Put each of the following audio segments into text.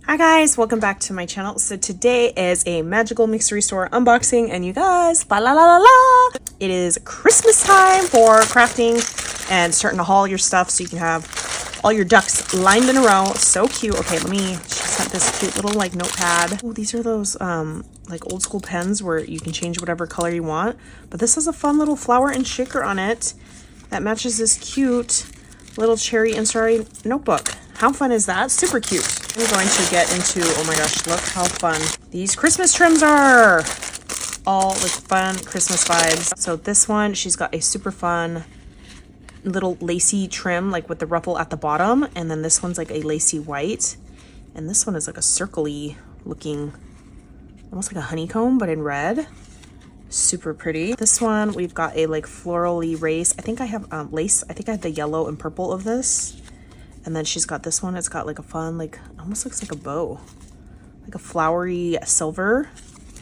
Hi guys, welcome back to my channel. So today is a magical mixery store unboxing, and you guys, la la la la la, it is Christmas time for crafting and starting to haul your stuff so you can have all your ducks lined in a row. So cute. Okay, she sent this cute little like notepad. Oh, these are those like old school pens where you can change whatever color you want, but this has a fun little flower and shaker on it that matches this cute little cherry and starry notebook. How fun is that? Super cute. I'm going to get into, oh my gosh, look how fun these Christmas trims are. All with fun Christmas vibes. So this one, she's got a super fun little lacy trim, like with the ruffle at the bottom. And then this one's like a lacy white. And this one is like a circle-y looking, almost like a honeycomb, but in red. Super pretty. This one, we've got a like florally lace. I think I have lace. I think I have the yellow and purple of this. And then she's got this one. It's got like a fun, like almost looks like a bow, like a flowery silver.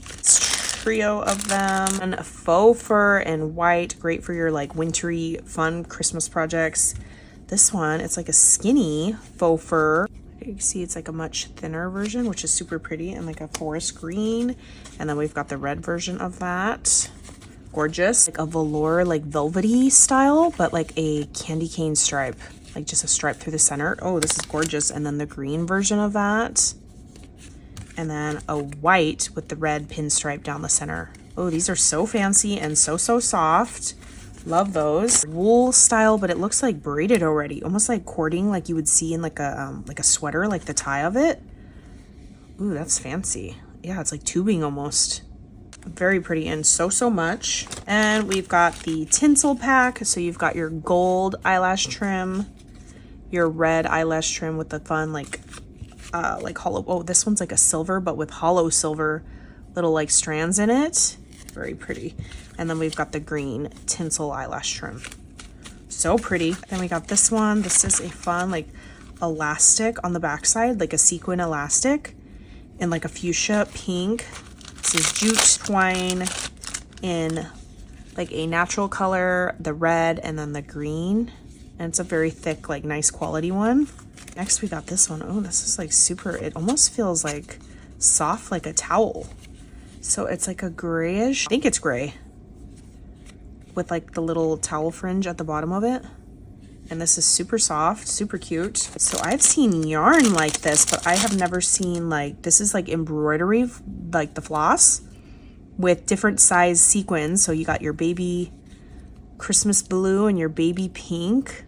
It's a trio of them. And a faux fur and white, great for your like wintry fun Christmas projects. This one, it's like a skinny faux fur. You can see it's like a much thinner version, which is super pretty, and like a forest green. And then we've got the red version of that. Gorgeous. Like a velour, like velvety style, but like a candy cane stripe. Like just a stripe through the center. Oh, this is gorgeous. And then the green version of that. And then a white with the red pinstripe down the center. Oh, these are so fancy and so soft. Love those. Wool style, but it looks like braided already. Almost like cording, like you would see in like a sweater, like the tie of it. Ooh, that's fancy. Yeah, it's like tubing almost. Very pretty and so much. And we've got the tinsel pack. So you've got your gold eyelash trim, your red eyelash trim with the fun like hollow. Oh, this one's like a silver, but with hollow silver little like strands in it. Very pretty. And then we've got the green tinsel eyelash trim. So pretty. Then we got this one. This is a fun like elastic on the backside, like a sequin elastic in like a fuchsia pink. This is jute twine in like a natural color, the red, and then the green. And it's a very thick, like nice quality one. Next we got this one. Oh, this is like super, it almost feels like soft, like a towel. So it's like a grayish, I think it's gray, with like the little towel fringe at the bottom of it. And this is super soft, super cute. So I've seen yarn like this, but I have never seen like, this is like embroidery, like the floss with different size sequins. So you got your baby Christmas blue and your baby pink.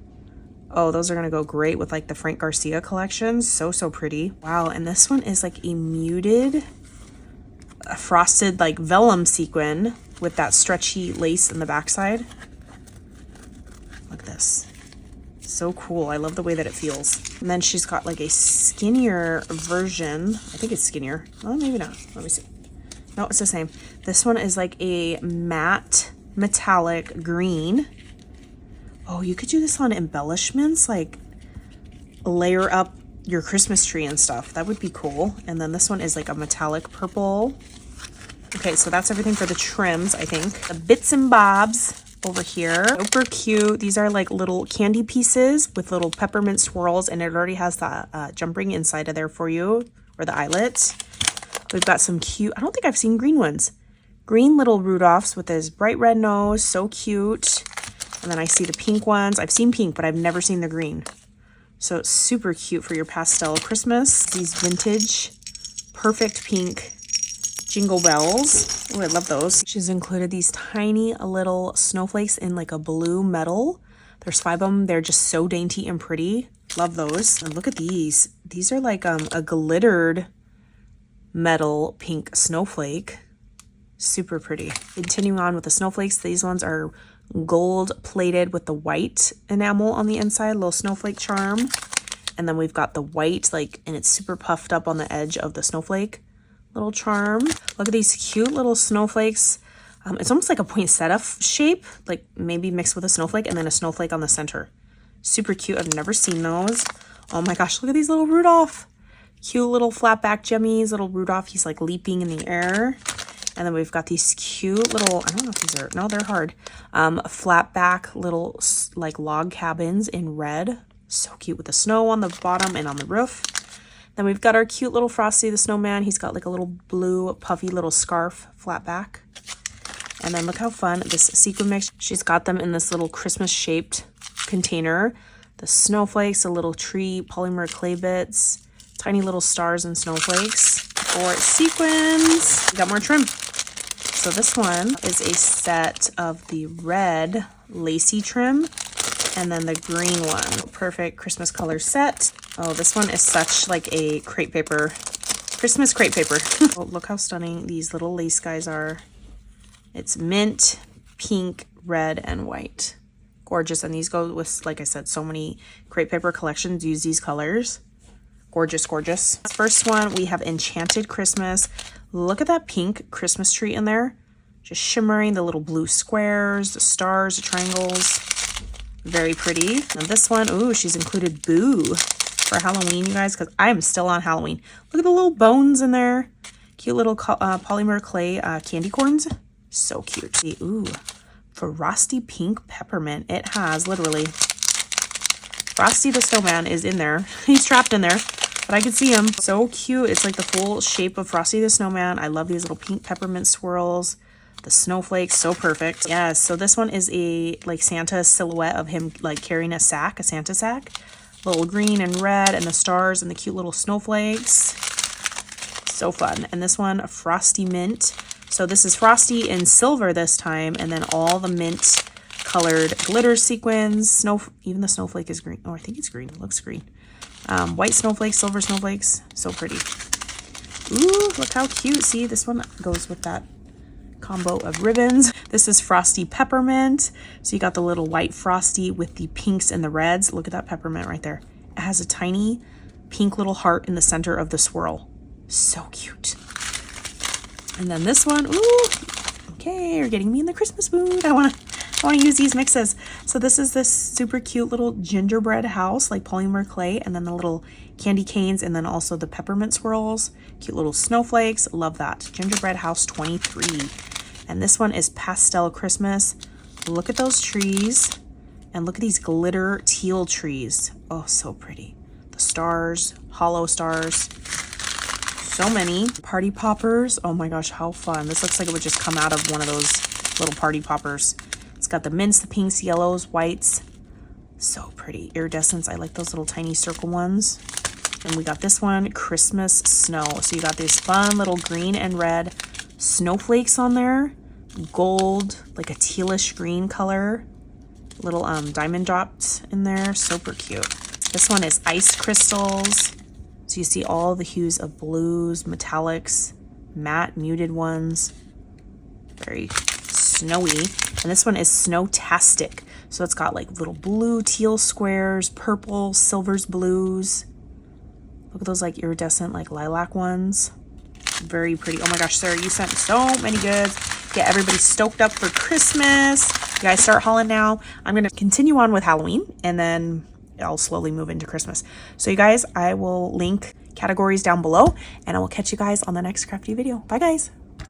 Oh, those are gonna go great with like the Frank Garcia collection. So pretty. Wow, and this one is like a muted, frosted like vellum sequin with that stretchy lace in the backside. Look at this. So cool. I love the way that it feels. And then she's got like a skinnier version. I think it's skinnier. Oh, maybe not. Let me see. No, it's the same. This one is like a matte metallic green. Oh, you could do this on embellishments, like layer up your Christmas tree and stuff. That would be cool. And then this one is like a metallic purple. Okay, so that's everything for the trims, I think. The bits and bobs over here, super cute. These are like little candy pieces with little peppermint swirls, and it already has the jump ring inside of there for you, or the eyelet. We've got some cute, I don't think I've seen green ones. Green little Rudolphs with his bright red nose, so cute. And then I see the pink ones. I've seen pink, but I've never seen the green. So it's super cute for your pastel Christmas. These vintage, perfect pink jingle bells. Oh, I love those. She's included these tiny little snowflakes in like a blue metal. There's 5 of them. They're just so dainty and pretty. Love those. And look at these. These are like a glittered metal pink snowflake. Super pretty. Continuing on with the snowflakes, these ones are gold plated with the white enamel on the inside, little snowflake charm. And then we've got the white, like, and it's super puffed up on the edge of the snowflake little charm. Look at these cute little snowflakes. It's almost like a poinsettia shape, like maybe mixed with a snowflake, and then a snowflake on the center. Super cute. I've never seen those. Oh my gosh, look at these little Rudolph. Cute little flat back jimmies, little Rudolph. He's like leaping in the air. And then we've got these cute little, I don't know if these are, no, they're hard. Flat back little like log cabins in red. So cute with the snow on the bottom and on the roof. Then we've got our cute little Frosty the Snowman. He's got like a little blue puffy little scarf, flat back. And then look how fun this sequin mix. She's got them in this little Christmas shaped container. The snowflakes, a little tree, polymer clay bits, tiny little stars and snowflakes. For sequins, we got more trim. So this one is a set of the red lacy trim and then the green one. Perfect Christmas color set. Oh, this one is such like a crepe paper, Christmas crepe paper. Oh, look how stunning these little lace guys are. It's mint, pink, red, and white. Gorgeous. And these go with, like I said, so many crepe paper collections use these colors. Gorgeous, gorgeous. First one, we have Enchanted Christmas. Look at that pink Christmas tree in there. Just shimmering, the little blue squares, the stars, the triangles. Very pretty. And this one, ooh, she's included Boo for Halloween, you guys, because I am still on Halloween. Look at the little bones in there. Cute little polymer clay candy corns. So cute. See, ooh, Frosty Pink Peppermint. It has literally Frosty the Snowman is in there. He's trapped in there, but I can see him. So cute. It's like the full shape of Frosty the Snowman. I love these little pink peppermint swirls. The snowflakes, so perfect. Yes, so this one is a like Santa silhouette of him like carrying a sack, a Santa sack. Little green and red and the stars and the cute little snowflakes. So fun. And this one, Frosty Mint. So this is Frosty in silver this time, and then all the mint colored glitter sequins. Even the snowflake is green. Oh, I think it's green. It looks green. White snowflakes, silver snowflakes. So pretty. Ooh, look how cute. See, this one goes with that combo of ribbons. This is Frosty Peppermint. So you got the little white Frosty with the pinks and the reds. Look at that peppermint right there. It has a tiny pink little heart in the center of the swirl. So cute. And then this one, ooh, okay, you're getting me in the Christmas mood. I want to use these mixes. So this is this super cute little gingerbread house, like polymer clay, and then the little candy canes, and then also the peppermint swirls, cute little snowflakes. Love that. Gingerbread house 23. And this one is Pastel Christmas. Look at those trees, and look at these glitter teal trees. Oh, so pretty. The stars, hollow stars. So many party poppers. Oh my gosh, how fun. This looks like it would just come out of one of those little party poppers. It's got the mints, the pinks, yellows, whites. So pretty. Iridescence. I like those little tiny circle ones. And we got this one, Christmas Snow. So you got these fun little green and red snowflakes on there. Gold, like a tealish green color. Little diamond drops in there. Super cute. This one is ice crystals. So you see all the hues of blues, metallics, matte, muted ones. Very snowy. And this one is Snowtastic. So it's got like little blue, teal squares, purple, silvers, blues. Look at those like iridescent, like lilac ones. Very pretty. Oh my gosh, Sarah, you sent so many goods. Get everybody stoked up for Christmas. You guys start hauling now. I'm going to continue on with Halloween, and then I'll slowly move into Christmas. So you guys, I will link categories down below, and I will catch you guys on the next crafty video. Bye guys.